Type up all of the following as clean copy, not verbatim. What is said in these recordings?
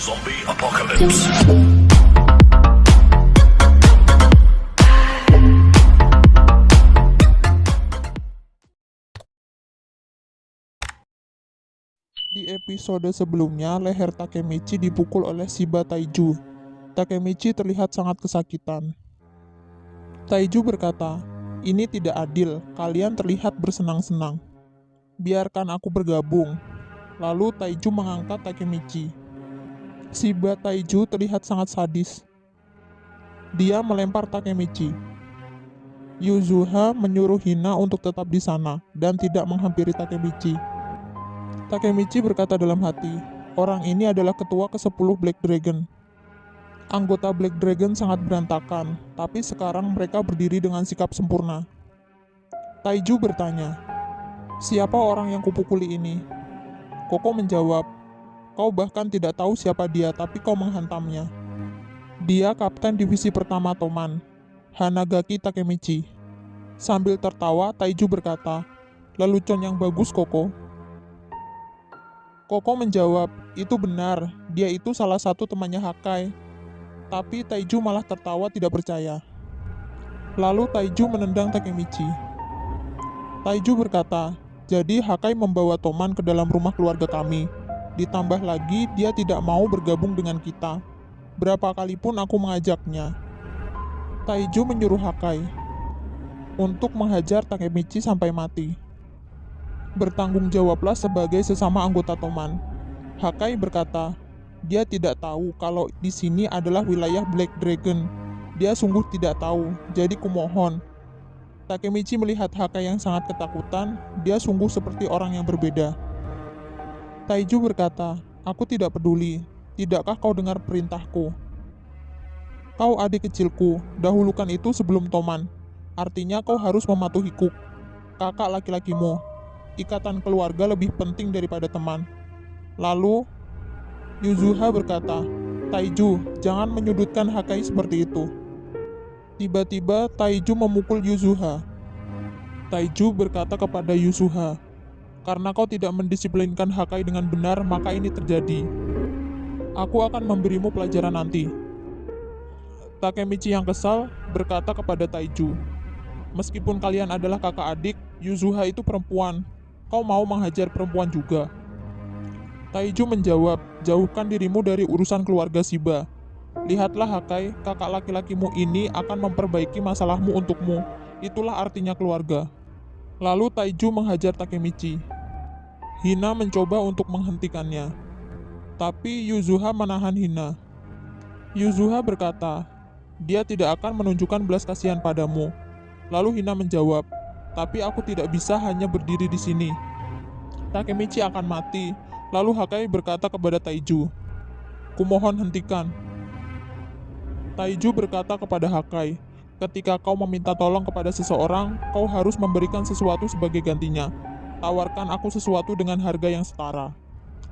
Zombie Apocalypse. Di episode sebelumnya, leher Takemichi dipukul oleh Shiba Taiju. Takemichi terlihat sangat kesakitan. Taiju berkata, "Ini tidak adil, kalian terlihat bersenang-senang. Biarkan aku bergabung." Lalu Taiju mengangkat Takemichi. Shiba Taiju terlihat sangat sadis. Dia melempar Takemichi. Yuzuha menyuruh Hina untuk tetap di sana dan tidak menghampiri Takemichi. Takemichi berkata dalam hati, orang ini adalah ketua ke-10 Black Dragon. Anggota Black Dragon sangat berantakan, tapi sekarang mereka berdiri dengan sikap sempurna. Taiju bertanya, "Siapa orang yang kupukuli ini?" Koko menjawab, "Kau bahkan tidak tahu siapa dia, tapi kau menghantamnya. Dia kapten divisi pertama Toman, Hanagaki Takemichi." Sambil tertawa, Taiju berkata, "Lelucon yang bagus, Koko." Koko menjawab, "Itu benar, dia itu salah satu temannya Hakai." Tapi Taiju malah tertawa tidak percaya. Lalu Taiju menendang Takemichi. Taiju berkata, "Jadi Hakai membawa Toman ke dalam rumah keluarga kami. Ditambah lagi, dia tidak mau bergabung dengan kita. Berapa kali pun aku mengajaknya." Taiju menyuruh Hakai untuk menghajar Takemichi sampai mati. Bertanggung jawablah sebagai sesama anggota Toman. Hakai berkata, dia tidak tahu kalau di sini adalah wilayah Black Dragon. Dia sungguh tidak tahu, jadi kumohon. Takemichi melihat Hakai yang sangat ketakutan, dia sungguh seperti orang yang berbeda. Taiju berkata, "Aku tidak peduli, tidakkah kau dengar perintahku? Kau adik kecilku, dahulukan itu sebelum Toman. Artinya kau harus mematuhiku, kakak laki-lakimu. Ikatan keluarga lebih penting daripada teman." Lalu, Yuzuha berkata, "Taiju, jangan menyudutkan Hakai seperti itu." Tiba-tiba, Taiju memukul Yuzuha. Taiju berkata kepada Yuzuha, "Karena kau tidak mendisiplinkan Hakai dengan benar, maka ini terjadi. Aku akan memberimu pelajaran nanti." Takemichi yang kesal berkata kepada Taiju, "Meskipun kalian adalah kakak adik, Yuzuha itu perempuan. Kau mau menghajar perempuan juga?" Taiju menjawab, "Jauhkan dirimu dari urusan keluarga Shiba. Lihatlah Hakai, kakak laki-lakimu ini akan memperbaiki masalahmu untukmu. Itulah artinya keluarga." Lalu Taiju menghajar Takemichi. Hina mencoba untuk menghentikannya, tapi Yuzuha menahan Hina. Yuzuha berkata, dia tidak akan menunjukkan belas kasihan padamu. Lalu Hina menjawab, "Tapi aku tidak bisa hanya berdiri di sini. Takemichi akan mati." Lalu Hakai berkata kepada Taiju, "Kumohon hentikan." Taiju berkata kepada Hakai, "Ketika kau meminta tolong kepada seseorang, kau harus memberikan sesuatu sebagai gantinya. Tawarkan aku sesuatu dengan harga yang setara.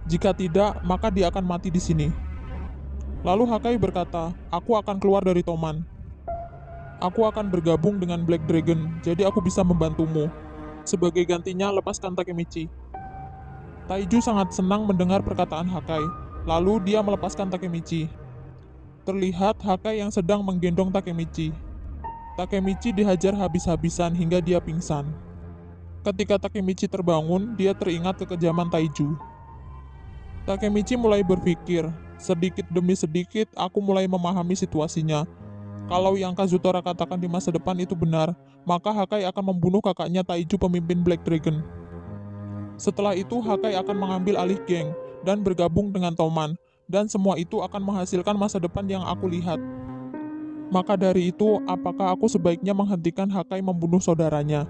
Jika tidak, maka dia akan mati di sini." Lalu Hakai berkata, "Aku akan keluar dari Toman. Aku akan bergabung dengan Black Dragon, jadi aku bisa membantumu. Sebagai gantinya, lepaskan Takemichi." Taiju sangat senang mendengar perkataan Hakai, lalu dia melepaskan Takemichi. Terlihat Hakai yang sedang menggendong Takemichi. Takemichi dihajar habis-habisan hingga dia pingsan. Ketika Takemichi terbangun, dia teringat kekejaman Taiju. Takemichi mulai berpikir, sedikit demi sedikit aku mulai memahami situasinya. Kalau yang Kazutora katakan di masa depan itu benar, maka Hakai akan membunuh kakaknya Taiju, pemimpin Black Dragon. Setelah itu Hakai akan mengambil alih geng dan bergabung dengan Toman, dan semua itu akan menghasilkan masa depan yang aku lihat. Maka dari itu, apakah aku sebaiknya menghentikan Hakai membunuh saudaranya?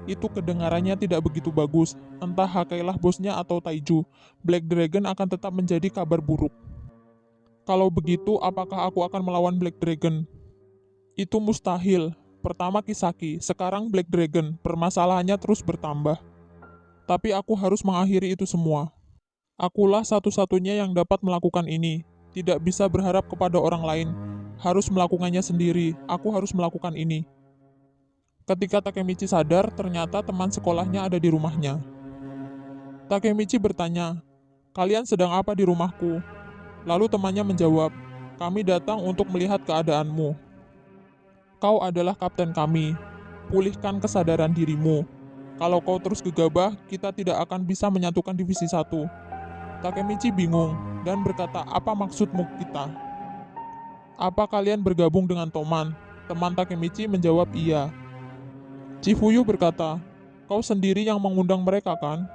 Itu kedengarannya tidak begitu bagus. Entah Hakailah bosnya atau Taiju, Black Dragon akan tetap menjadi kabar buruk. Kalau begitu, apakah aku akan melawan Black Dragon? Itu mustahil. Pertama Kisaki, sekarang Black Dragon, permasalahannya terus bertambah. Tapi aku harus mengakhiri itu semua. Akulah satu-satunya yang dapat melakukan ini. Tidak bisa berharap kepada orang lain. Harus melakukannya sendiri. Aku harus melakukan ini. Ketika Takemichi sadar, ternyata teman sekolahnya ada di rumahnya. Takemichi bertanya, "Kalian sedang apa di rumahku?" Lalu temannya menjawab, "Kami datang untuk melihat keadaanmu. Kau adalah kapten kami. Pulihkan kesadaran dirimu. Kalau kau terus gegabah, kita tidak akan bisa menyatukan divisi 1." Takemichi bingung dan berkata, "Apa maksudmu kita? Apa kalian bergabung dengan Toman?" Teman Takemichi menjawab, "Iya." Chifuyu berkata, "Kau sendiri yang mengundang mereka kan?"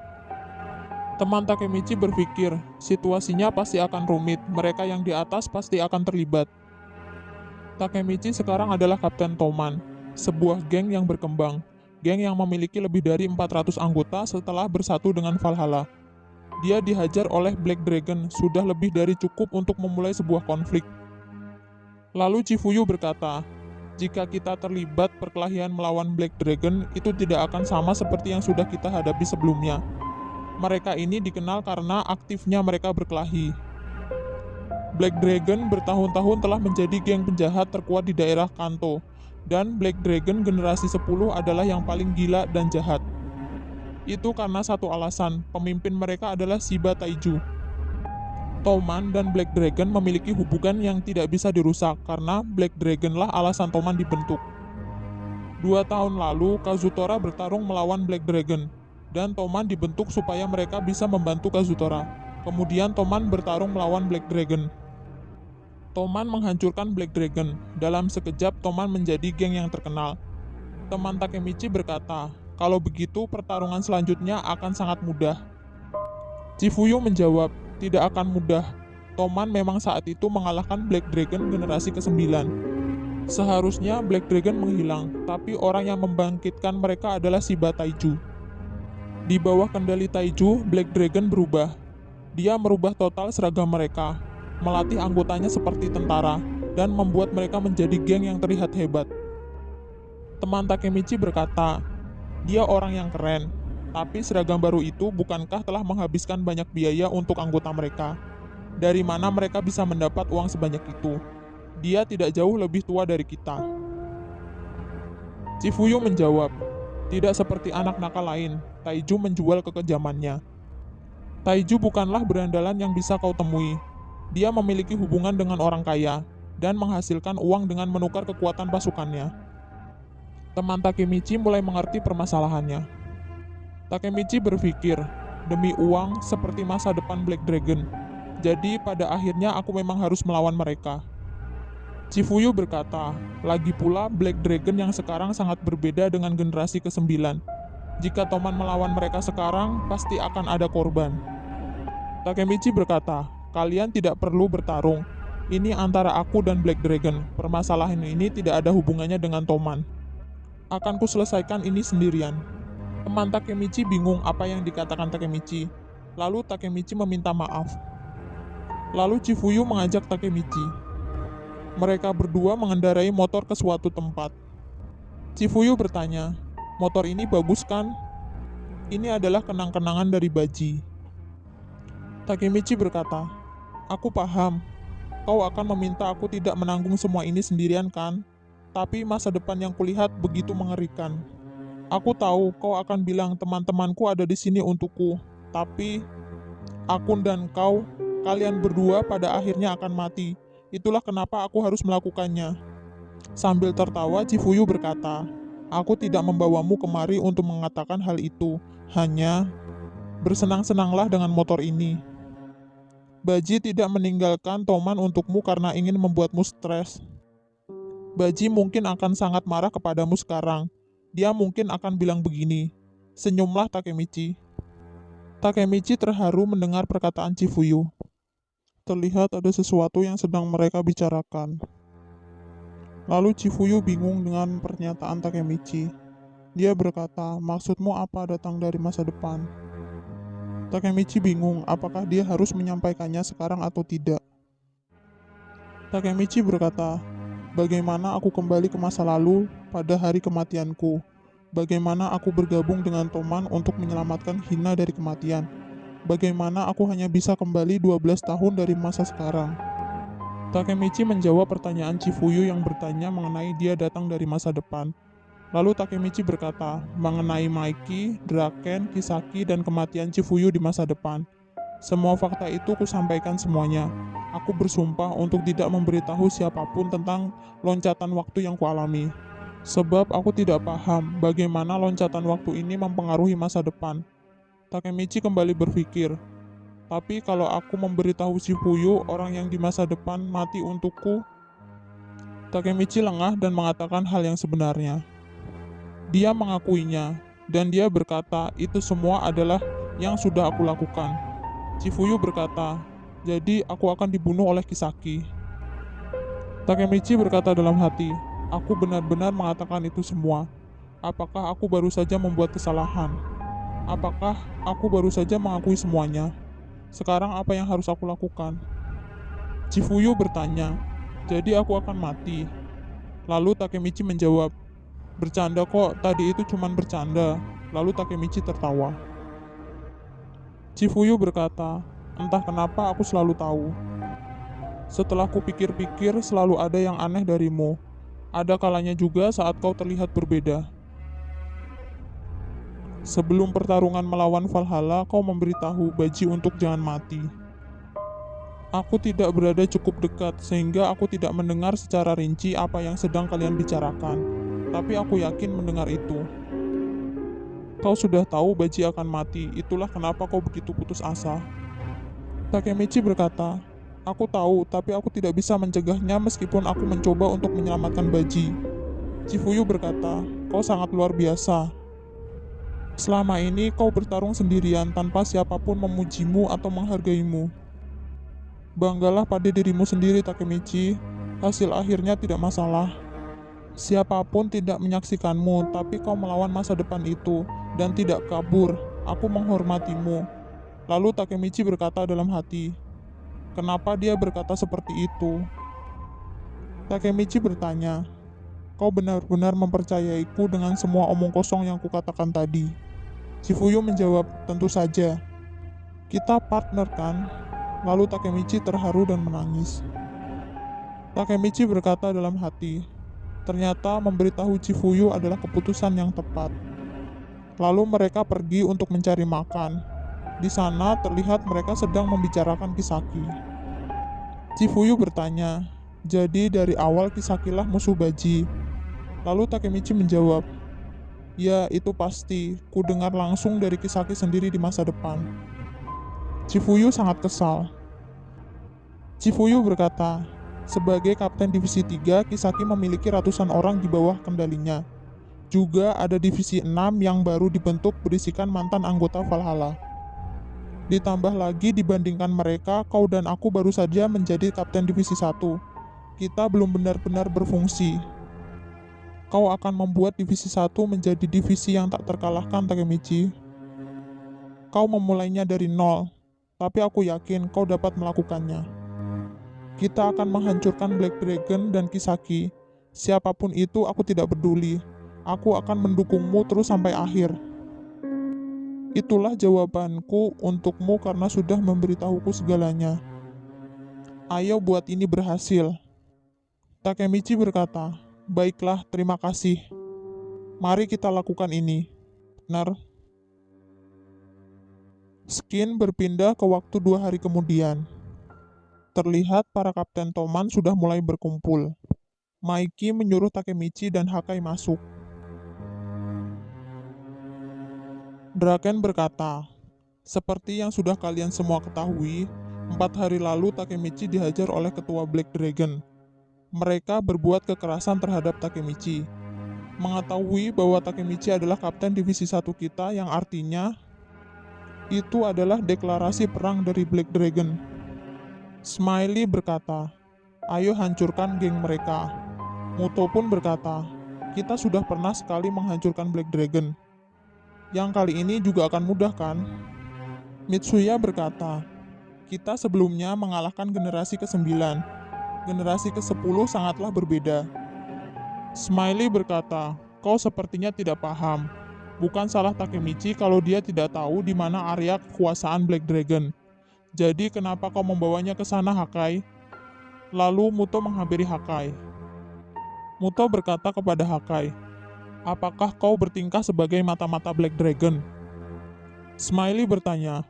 Teman Takemichi berpikir, situasinya pasti akan rumit, mereka yang di atas pasti akan terlibat. Takemichi sekarang adalah Kapten Toman, sebuah geng yang berkembang, geng yang memiliki lebih dari 400 anggota setelah bersatu dengan Valhalla. Dia dihajar oleh Black Dragon, sudah lebih dari cukup untuk memulai sebuah konflik. Lalu Chifuyu berkata, "Jika kita terlibat perkelahian melawan Black Dragon, itu tidak akan sama seperti yang sudah kita hadapi sebelumnya. Mereka ini dikenal karena aktifnya mereka berkelahi. Black Dragon bertahun-tahun telah menjadi geng penjahat terkuat di daerah Kanto, dan Black Dragon generasi 10 adalah yang paling gila dan jahat. Itu karena satu alasan, pemimpin mereka adalah Shiba Taiju. Toman dan Black Dragon memiliki hubungan yang tidak bisa dirusak, karena Black Dragon lah alasan Toman dibentuk. 2 tahun lalu, Kazutora bertarung melawan Black Dragon, dan Toman dibentuk supaya mereka bisa membantu Kazutora. Kemudian Toman bertarung melawan Black Dragon. Toman menghancurkan Black Dragon. Dalam sekejap Toman menjadi geng yang terkenal. Teman Takemichi berkata, "Kalau begitu pertarungan selanjutnya akan sangat mudah." Chifuyu menjawab, "Tidak akan mudah. Toman memang saat itu mengalahkan Black Dragon generasi ke-9. Seharusnya Black Dragon menghilang, tapi orang yang membangkitkan mereka adalah Shiba Taiju." Di bawah kendali Taiju, Black Dragon berubah. Dia merubah total seragam mereka, melatih anggotanya seperti tentara, dan membuat mereka menjadi geng yang terlihat hebat. Teman Takemichi berkata, "Dia orang yang keren, tapi seragam baru itu bukankah telah menghabiskan banyak biaya untuk anggota mereka? Dari mana mereka bisa mendapat uang sebanyak itu? Dia tidak jauh lebih tua dari kita." Chifuyu menjawab, "Tidak seperti anak nakal lain, Taiju menjual kekejamannya. Taiju bukanlah berandalan yang bisa kau temui. Dia memiliki hubungan dengan orang kaya, dan menghasilkan uang dengan menukar kekuatan pasukannya." Teman Takemichi mulai mengerti permasalahannya. Takemichi berpikir, demi uang seperti masa depan Black Dragon. Jadi pada akhirnya aku memang harus melawan mereka. Chifuyu berkata, "Lagi pula Black Dragon yang sekarang sangat berbeda dengan generasi ke-9. Jika Toman melawan mereka sekarang, pasti akan ada korban." Takemichi berkata, "Kalian tidak perlu bertarung. Ini antara aku dan Black Dragon. Permasalahan ini tidak ada hubungannya dengan Toman. Akan kuselesaikan ini sendirian." Teman Takemichi bingung apa yang dikatakan Takemichi. Lalu Takemichi meminta maaf. Lalu Chifuyu mengajak Takemichi. Mereka berdua mengendarai motor ke suatu tempat. Chifuyu bertanya, "Motor ini bagus kan?" "Ini adalah kenang-kenangan dari Baji." Takemichi berkata, "Aku paham. Kau akan meminta aku tidak menanggung semua ini sendirian kan? Tapi masa depan yang kulihat begitu mengerikan. Aku tahu kau akan bilang teman-temanku ada di sini untukku. Tapi aku dan kau, kalian berdua pada akhirnya akan mati. Itulah kenapa aku harus melakukannya." Sambil tertawa, Chifuyu berkata, "Aku tidak membawamu kemari untuk mengatakan hal itu. Hanya bersenang-senanglah dengan motor ini. Baji tidak meninggalkan Toman untukmu karena ingin membuatmu stres. Baji mungkin akan sangat marah kepadamu sekarang. Dia mungkin akan bilang begini." Senyumlah Takemichi. Takemichi terharu mendengar perkataan Chifuyu. Terlihat ada sesuatu yang sedang mereka bicarakan. Lalu Chifuyu bingung dengan pernyataan Takemichi. Dia berkata, "Maksudmu apa datang dari masa depan?" Takemichi bingung apakah dia harus menyampaikannya sekarang atau tidak. Takemichi berkata, "Bagaimana aku kembali ke masa lalu pada hari kematianku? Bagaimana aku bergabung dengan Toman untuk menyelamatkan Hina dari kematian? Bagaimana aku hanya bisa kembali 12 tahun dari masa sekarang?" Takemichi menjawab pertanyaan Chifuyu yang bertanya mengenai dia datang dari masa depan. Lalu Takemichi berkata, mengenai Maiki, Draken, Kisaki, dan kematian Chifuyu di masa depan. Semua fakta itu kusampaikan semuanya. Aku bersumpah untuk tidak memberitahu siapapun tentang loncatan waktu yang kualami. Sebab aku tidak paham bagaimana loncatan waktu ini mempengaruhi masa depan. Takemichi kembali berpikir, tapi kalau aku memberitahu Shifuyu, orang yang di masa depan mati untukku. Takemichi lengah dan mengatakan hal yang sebenarnya. Dia mengakuinya, dan dia berkata itu semua adalah yang sudah aku lakukan. Shifuyu berkata, jadi aku akan dibunuh oleh Kisaki. Takemichi berkata dalam hati, aku benar-benar mengatakan itu semua. Apakah aku baru saja membuat kesalahan? Apakah aku baru saja mengakui semuanya? Sekarang apa yang harus aku lakukan? Shifuyu bertanya, jadi aku akan mati. Lalu Takemichi menjawab, bercanda kok, tadi itu cuma bercanda. Lalu Takemichi tertawa. Shifuyu berkata, entah kenapa aku selalu tahu. Setelah kupikir-pikir, selalu ada yang aneh darimu. Ada kalanya juga saat kau terlihat berbeda. Sebelum pertarungan melawan Valhalla, kau memberitahu Baji untuk jangan mati. Aku tidak berada cukup dekat, sehingga aku tidak mendengar secara rinci apa yang sedang kalian bicarakan. Tapi aku yakin mendengar itu. Kau sudah tahu Baji akan mati, itulah kenapa kau begitu putus asa. Takemichi berkata, aku tahu, tapi aku tidak bisa mencegahnya meskipun aku mencoba untuk menyelamatkan Baji. Shifuyu berkata, kau sangat luar biasa. Selama ini kau bertarung sendirian tanpa siapapun memujimu atau menghargaimu. Banggalah pada dirimu sendiri, Takemichi. Hasil akhirnya tidak masalah. Siapapun tidak menyaksikanmu, tapi kau melawan masa depan itu dan tidak kabur. Aku menghormatimu. Lalu Takemichi berkata dalam hati, kenapa dia berkata seperti itu? Takemichi bertanya, kau benar-benar mempercayaiku dengan semua omong kosong yang kukatakan tadi? Shifuyu menjawab, tentu saja. Kita partner kan? Lalu Takemichi terharu dan menangis. Takemichi berkata dalam hati, ternyata memberitahu Shifuyu adalah keputusan yang tepat. Lalu mereka pergi untuk mencari makan. Di sana terlihat mereka sedang membicarakan Kisaki. Shifuyu bertanya, jadi dari awal Kisakilah musuh Baji? Lalu Takemichi menjawab, ya itu pasti, ku dengar langsung dari Kisaki sendiri di masa depan. Shifuyu sangat kesal. Shifuyu berkata, sebagai Kapten Divisi 3, Kisaki memiliki ratusan orang di bawah kendalinya. Juga ada Divisi 6 yang baru dibentuk berisikan mantan anggota Valhalla. Ditambah lagi dibandingkan mereka, kau dan aku baru saja menjadi Kapten Divisi 1. Kita belum benar-benar berfungsi. Kau akan membuat Divisi 1 menjadi divisi yang tak terkalahkan, Takemichi. Kau memulainya dari nol, tapi aku yakin kau dapat melakukannya. Kita akan menghancurkan Black Dragon dan Kisaki. Siapapun itu aku tidak peduli. Aku akan mendukungmu terus sampai akhir. Itulah jawabanku untukmu karena sudah memberitahuku segalanya. Ayo buat ini berhasil. Takemichi berkata, baiklah, terima kasih. Mari kita lakukan ini. Benar. Skin berpindah ke waktu 2 hari kemudian. Terlihat para Kapten Toman sudah mulai berkumpul. Maiki menyuruh Takemichi dan Hakai masuk. Draken berkata, seperti yang sudah kalian semua ketahui, 4 hari lalu Takemichi dihajar oleh ketua Black Dragon. Mereka berbuat kekerasan terhadap Takemichi. Mengetahui bahwa Takemichi adalah Kapten Divisi 1 kita, yang artinya itu adalah deklarasi perang dari Black Dragon. Smiley berkata, ayo hancurkan geng mereka. Muto pun berkata, kita sudah pernah sekali menghancurkan Black Dragon. Yang kali ini juga akan mudah kan? Mitsuya berkata, kita sebelumnya mengalahkan generasi ke-9. Generasi ke-10 sangatlah berbeda. Smiley berkata, kau sepertinya tidak paham. Bukan salah Takemichi kalau dia tidak tahu di mana area kekuasaan Black Dragon. Jadi kenapa kau membawanya ke sana, Hakai? Lalu Muto menghampiri Hakai. Muto berkata kepada Hakai, apakah kau bertingkah sebagai mata-mata Black Dragon? Smiley bertanya,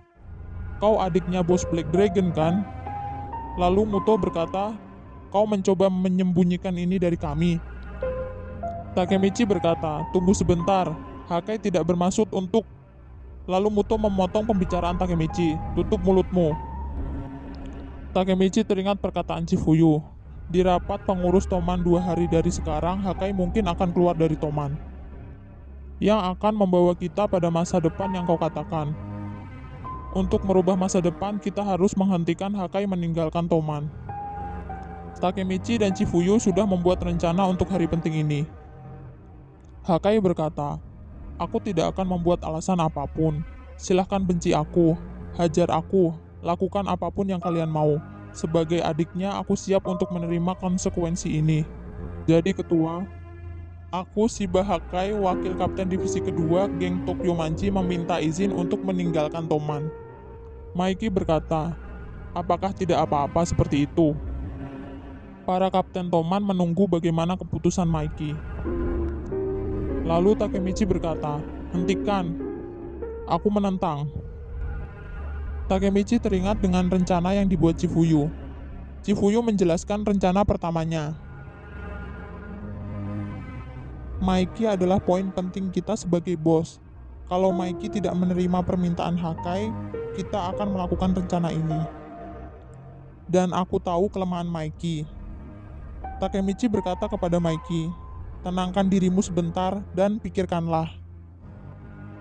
kau adiknya bos Black Dragon kan? Lalu Muto berkata, "Kau mencoba menyembunyikan ini dari kami." Takemichi berkata, "Tunggu sebentar, Hakai tidak bermaksud untuk..." Lalu Muto memotong pembicaraan Takemichi, "Tutup mulutmu." Takemichi teringat perkataan Chifuyu. Di rapat pengurus Toman 2 hari dari sekarang, Hakai mungkin akan keluar dari Toman, yang akan membawa kita pada masa depan yang kau katakan. Untuk merubah masa depan, kita harus menghentikan Hakai meninggalkan Toman. Takemichi dan Chifuyu sudah membuat rencana untuk hari penting ini. Hakai berkata, "Aku tidak akan membuat alasan apapun. Silahkan benci aku, hajar aku, lakukan apapun yang kalian mau. Sebagai adiknya, aku siap untuk menerima konsekuensi ini. Jadi ketua, aku Shiba Hakai, wakil kapten divisi kedua, geng Tokyo Manji, meminta izin untuk meninggalkan Toman." Maiki berkata, "Apakah tidak apa-apa seperti itu?" Para kapten Toman menunggu bagaimana keputusan Maiki. Lalu Takemichi berkata, "Hentikan. Aku menentang." Takemichi teringat dengan rencana yang dibuat Chifuyu. Chifuyu menjelaskan rencana pertamanya. Maiki adalah poin penting kita sebagai bos. Kalau Maiki tidak menerima permintaan Hakai, kita akan melakukan rencana ini. Dan aku tahu kelemahan Maiki. Takemichi berkata kepada Maiki, "Tenangkan dirimu sebentar dan pikirkanlah."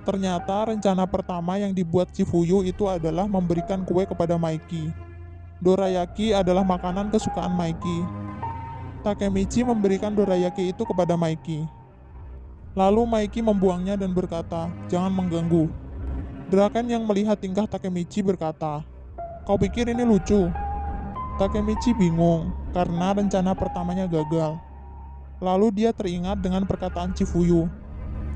Ternyata rencana pertama yang dibuat Chifuyu itu adalah memberikan kue kepada Maiki. Dorayaki adalah makanan kesukaan Maiki. Takemichi memberikan dorayaki itu kepada Maiki. Lalu Maiki membuangnya dan berkata, "Jangan mengganggu." Draken yang melihat tingkah Takemichi berkata, "Kau pikir ini lucu?" Takemichi bingung karena rencana pertamanya gagal. Lalu dia teringat dengan perkataan Chifuyu.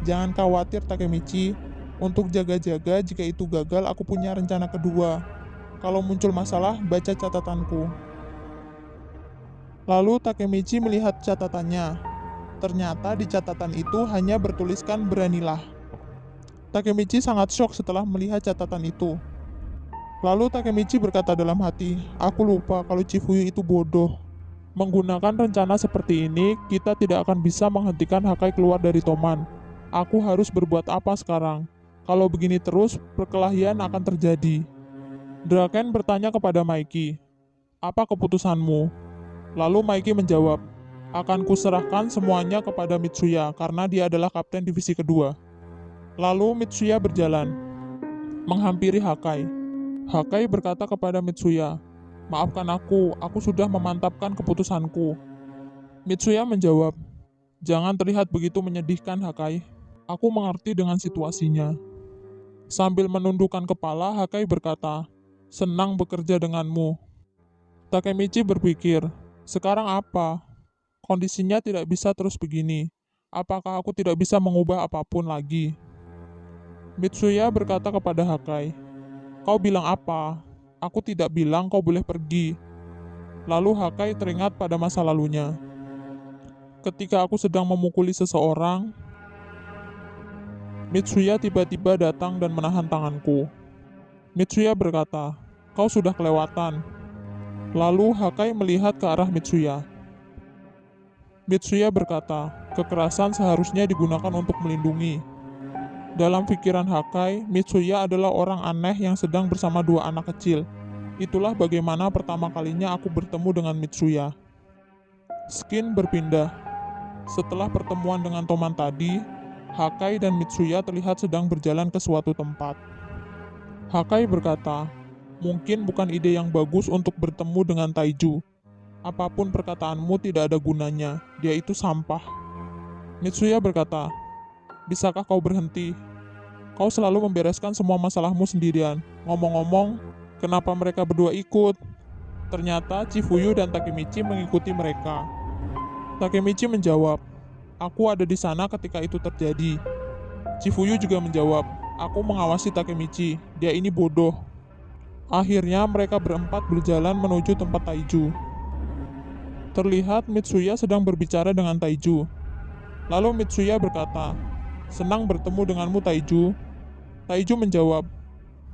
"Jangan khawatir Takemichi, untuk jaga-jaga jika itu gagal aku punya rencana kedua. Kalau muncul masalah, baca catatanku." Lalu Takemichi melihat catatannya. Ternyata di catatan itu hanya bertuliskan "beranilah." Takemichi sangat syok setelah melihat catatan itu. Lalu Takemichi berkata dalam hati, "Aku lupa kalau Chifuyu itu bodoh. Menggunakan rencana seperti ini, kita tidak akan bisa menghentikan Hakai keluar dari Toman. Aku harus berbuat apa sekarang? Kalau begini terus, perkelahian akan terjadi." Draken bertanya kepada Maiki, "Apa keputusanmu?" Lalu Maiki menjawab, "Akan kuserahkan semuanya kepada Mitsuya karena dia adalah kapten divisi kedua." Lalu Mitsuya berjalan, menghampiri Hakai. Hakai berkata kepada Mitsuya, "Maafkan aku sudah memantapkan keputusanku." Mitsuya menjawab, "Jangan terlihat begitu menyedihkan Hakai. Aku mengerti dengan situasinya." Sambil menundukkan kepala, Hakai berkata, "Senang bekerja denganmu." Takemichi berpikir, "Sekarang apa? Kondisinya tidak bisa terus begini. Apakah aku tidak bisa mengubah apapun lagi?" Mitsuya berkata kepada Hakai, "Kau bilang apa? Aku tidak bilang kau boleh pergi." Lalu Hakai teringat pada masa lalunya. "Ketika aku sedang memukuli seseorang, Mitsuya tiba-tiba datang dan menahan tanganku." Mitsuya berkata, "Kau sudah kelewatan." Lalu Hakai melihat ke arah Mitsuya. Mitsuya berkata, "Kekerasan seharusnya digunakan untuk melindungi." Dalam pikiran Hakai, Mitsuya adalah orang aneh yang sedang bersama dua anak kecil. Itulah bagaimana pertama kalinya aku bertemu dengan Mitsuya. Skin berpindah. Setelah pertemuan dengan Toman tadi, Hakai dan Mitsuya terlihat sedang berjalan ke suatu tempat. Hakai berkata, "Mungkin bukan ide yang bagus untuk bertemu dengan Taiju. Apapun perkataanmu tidak ada gunanya, dia itu sampah." Mitsuya berkata, "Bisakah kau berhenti? Kau selalu membereskan semua masalahmu sendirian. Ngomong-ngomong, kenapa mereka berdua ikut?" Ternyata Chifuyu dan Takemichi mengikuti mereka. Takemichi menjawab, "Aku ada di sana ketika itu terjadi." Chifuyu juga menjawab, "Aku mengawasi Takemichi, dia ini bodoh." Akhirnya mereka berempat berjalan menuju tempat Taiju. Terlihat Mitsuya sedang berbicara dengan Taiju. Lalu Mitsuya berkata, "Senang bertemu denganmu Taiju." Taiju menjawab,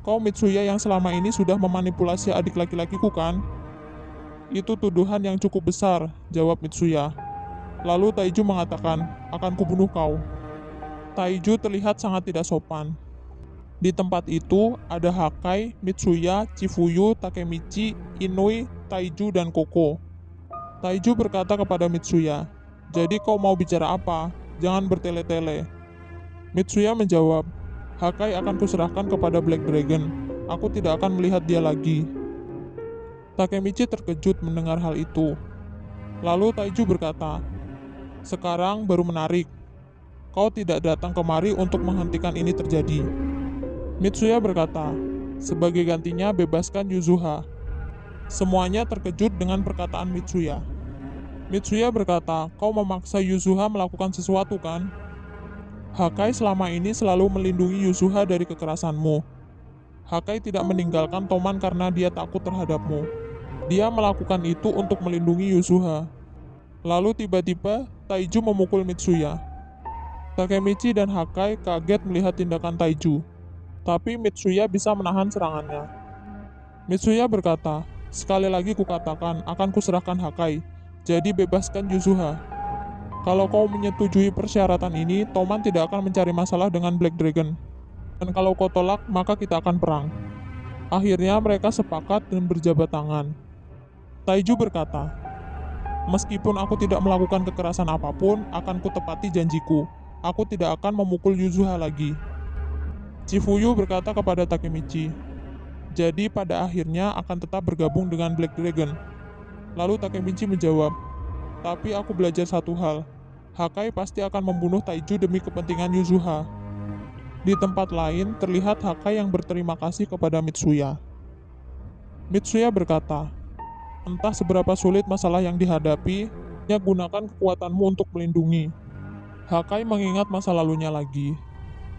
"Kau Mitsuya yang selama ini sudah memanipulasi adik laki-lakiku kan?" Itu tuduhan yang cukup besar, jawab Mitsuya. Lalu Taiju mengatakan, akan kubunuh kau. Taiju terlihat sangat tidak sopan. Di tempat itu ada Hakai, Mitsuya, Chifuyu, Takemichi, Inui, Taiju, dan Koko. Taiju berkata kepada Mitsuya, jadi kau mau bicara apa? Jangan bertele-tele. Mitsuya menjawab, Hakai akan kuserahkan kepada Black Dragon. Aku tidak akan melihat dia lagi. Takemichi terkejut mendengar hal itu. Lalu Taiju berkata, sekarang baru menarik. Kau tidak datang kemari untuk menghentikan ini terjadi. Mitsuya berkata, sebagai gantinya bebaskan Yuzuha. Semuanya terkejut dengan perkataan Mitsuya. Mitsuya berkata, kau memaksa Yuzuha melakukan sesuatu kan? Hakai selama ini selalu melindungi Yuzuha dari kekerasanmu. Hakai tidak meninggalkan Toman karena dia takut terhadapmu. Dia melakukan itu untuk melindungi Yuzuha. Lalu tiba-tiba Taiju memukul Mitsuya. Takemichi dan Hakai kaget melihat tindakan Taiju. Tapi Mitsuya bisa menahan serangannya. Mitsuya berkata, sekali lagi kukatakan akan kuserahkan Hakai. Jadi bebaskan Yuzuha. Kalau kau menyetujui persyaratan ini, Toman tidak akan mencari masalah dengan Black Dragon. Dan kalau kau tolak, maka kita akan perang. Akhirnya mereka sepakat dan berjabat tangan. Taiju berkata, meskipun aku tidak melakukan kekerasan apapun, akan kutepati janjiku. Aku tidak akan memukul Yuzuha lagi. Chifuyu berkata kepada Takemichi, jadi pada akhirnya akan tetap bergabung dengan Black Dragon. Lalu Takemichi menjawab, tapi aku belajar satu hal. Hakai pasti akan membunuh Taiju demi kepentingan Yuzuha. Di tempat lain, terlihat Hakai yang berterima kasih kepada Mitsuya. Mitsuya berkata, entah seberapa sulit masalah yang dihadapi, hanya gunakan kekuatanmu untuk melindungi. Hakai mengingat masa lalunya lagi.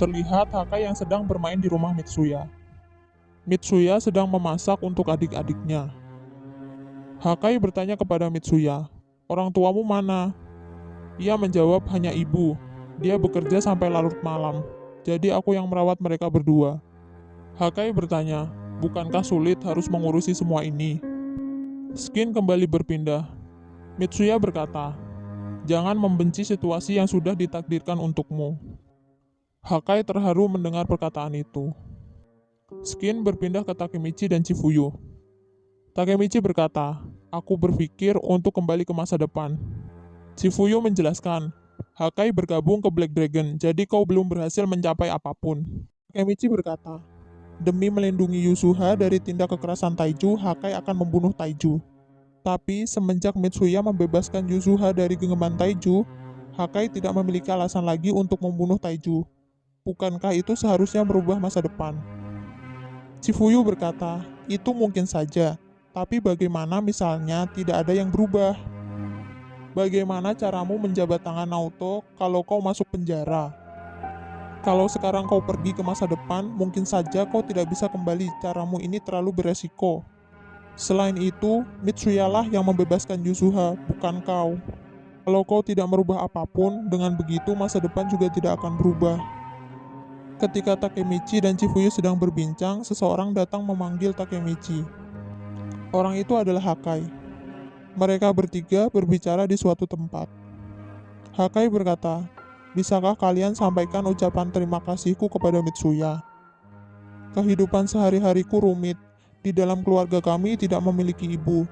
Terlihat Hakai yang sedang bermain di rumah Mitsuya. Mitsuya sedang memasak untuk adik-adiknya. Hakai bertanya kepada Mitsuya, orang tuamu mana? Ia menjawab, hanya ibu. Dia bekerja sampai larut malam. Jadi aku yang merawat mereka berdua. Hakai bertanya, bukankah sulit harus mengurusi semua ini? Skin kembali berpindah. Mitsuya berkata, jangan membenci situasi yang sudah ditakdirkan untukmu. Hakai terharu mendengar perkataan itu. Skin berpindah ke Takemichi dan Chifuyu. Takemichi berkata, aku berpikir untuk kembali ke masa depan. Chifuyu menjelaskan, Hakai bergabung ke Black Dragon, jadi kau belum berhasil mencapai apapun. Takemichi berkata, demi melindungi Yuzuha dari tindak kekerasan Taiju, Hakai akan membunuh Taiju. Tapi semenjak Mitsuya membebaskan Yuzuha dari genggaman Taiju, Hakai tidak memiliki alasan lagi untuk membunuh Taiju. Bukankah itu seharusnya merubah masa depan? Chifuyu berkata, itu mungkin saja, tapi bagaimana misalnya tidak ada yang berubah? Bagaimana caramu menjabat tangan Naoto kalau kau masuk penjara? Kalau sekarang kau pergi ke masa depan, mungkin saja kau tidak bisa kembali. Caramu ini terlalu beresiko. Selain itu, Mitsuya lah yang membebaskan Yuzuha, bukan kau. Kalau kau tidak merubah apapun, dengan begitu masa depan juga tidak akan berubah. Ketika Takemichi dan Chifuyu sedang berbincang, seseorang datang memanggil Takemichi. Orang itu adalah Hakai. Mereka bertiga berbicara di suatu tempat. Hakai berkata, bisakah kalian sampaikan ucapan terima kasihku kepada Mitsuya? Kehidupan sehari-hariku rumit. Di dalam keluarga kami tidak memiliki ibu.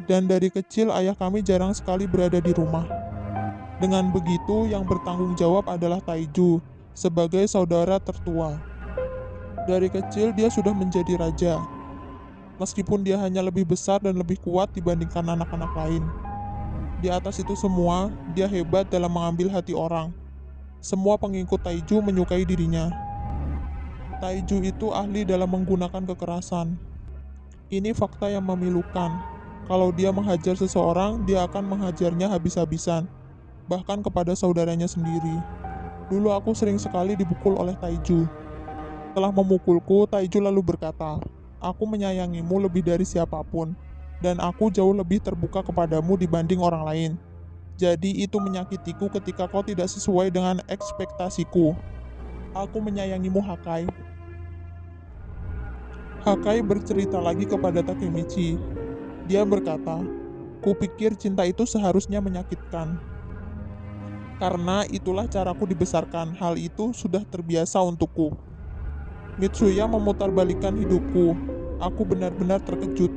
Dan dari kecil ayah kami jarang sekali berada di rumah. Dengan begitu, yang bertanggung jawab adalah Taiju, sebagai saudara tertua. Dari kecil dia sudah menjadi raja. Meskipun dia hanya lebih besar dan lebih kuat dibandingkan anak-anak lain. Di atas itu semua, dia hebat dalam mengambil hati orang. Semua pengikut Taiju menyukai dirinya. Taiju itu ahli dalam menggunakan kekerasan. Ini fakta yang memilukan. Kalau dia menghajar seseorang, dia akan menghajarnya habis-habisan, bahkan kepada saudaranya sendiri. Dulu aku sering sekali dipukul oleh Taiju. Setelah memukulku, Taiju lalu berkata, aku menyayangimu lebih dari siapapun, dan aku jauh lebih terbuka kepadamu dibanding orang lain. Jadi itu menyakitiku ketika kau tidak sesuai dengan ekspektasiku. Aku menyayangimu, Hakai. Hakai bercerita lagi kepada Takemichi. Dia berkata, Kupikir cinta itu seharusnya menyakitkan. Karena itulah caraku dibesarkan, hal itu sudah terbiasa untukku. Mitsuya memutarbalikkan hidupku. Aku benar-benar terkejut.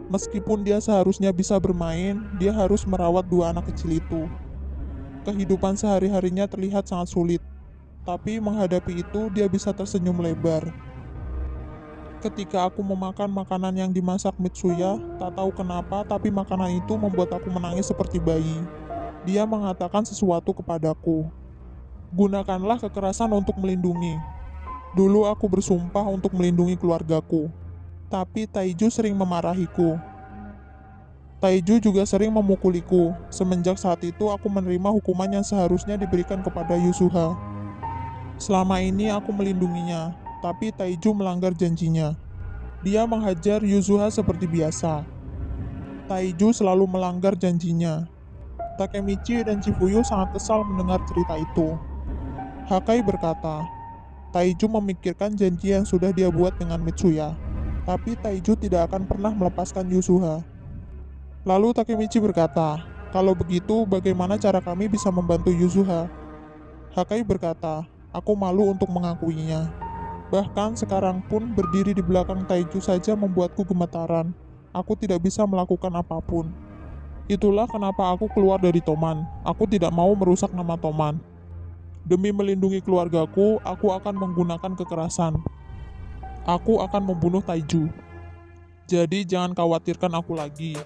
Meskipun dia seharusnya bisa bermain, dia harus merawat dua anak kecil itu. Kehidupan sehari-harinya terlihat sangat sulit, tapi menghadapi itu dia bisa tersenyum lebar. Ketika aku memakan makanan yang dimasak Mitsuya, tak tahu kenapa, tapi makanan itu membuat aku menangis seperti bayi. Dia mengatakan sesuatu kepadaku. Gunakanlah kekerasan untuk melindungi. Dulu aku bersumpah untuk melindungi keluargaku, tapi Taiju sering memarahiku. Taiju juga sering memukuliku. Semenjak saat itu aku menerima hukuman yang seharusnya diberikan kepada Yusuha. Selama ini aku melindunginya, tapi Taiju melanggar janjinya. Dia menghajar Yusuha seperti biasa. Taiju selalu melanggar janjinya. Takemichi dan Chifuyu sangat kesal mendengar cerita itu. Hakai berkata, Taiju memikirkan janji yang sudah dia buat dengan Mitsuya, tapi Taiju tidak akan pernah melepaskan Yusuha. Lalu Takemichi berkata, kalau begitu bagaimana cara kami bisa membantu Yusuha? Hakai berkata, aku malu untuk mengakuinya. Bahkan sekarang pun berdiri di belakang Taiju saja membuatku gemetaran. Aku tidak bisa melakukan apapun. Itulah kenapa aku keluar dari Toman. Aku tidak mau merusak nama Toman. Demi melindungi keluargaku, aku akan menggunakan kekerasan. Aku akan membunuh Taiju. Jadi jangan khawatirkan aku lagi.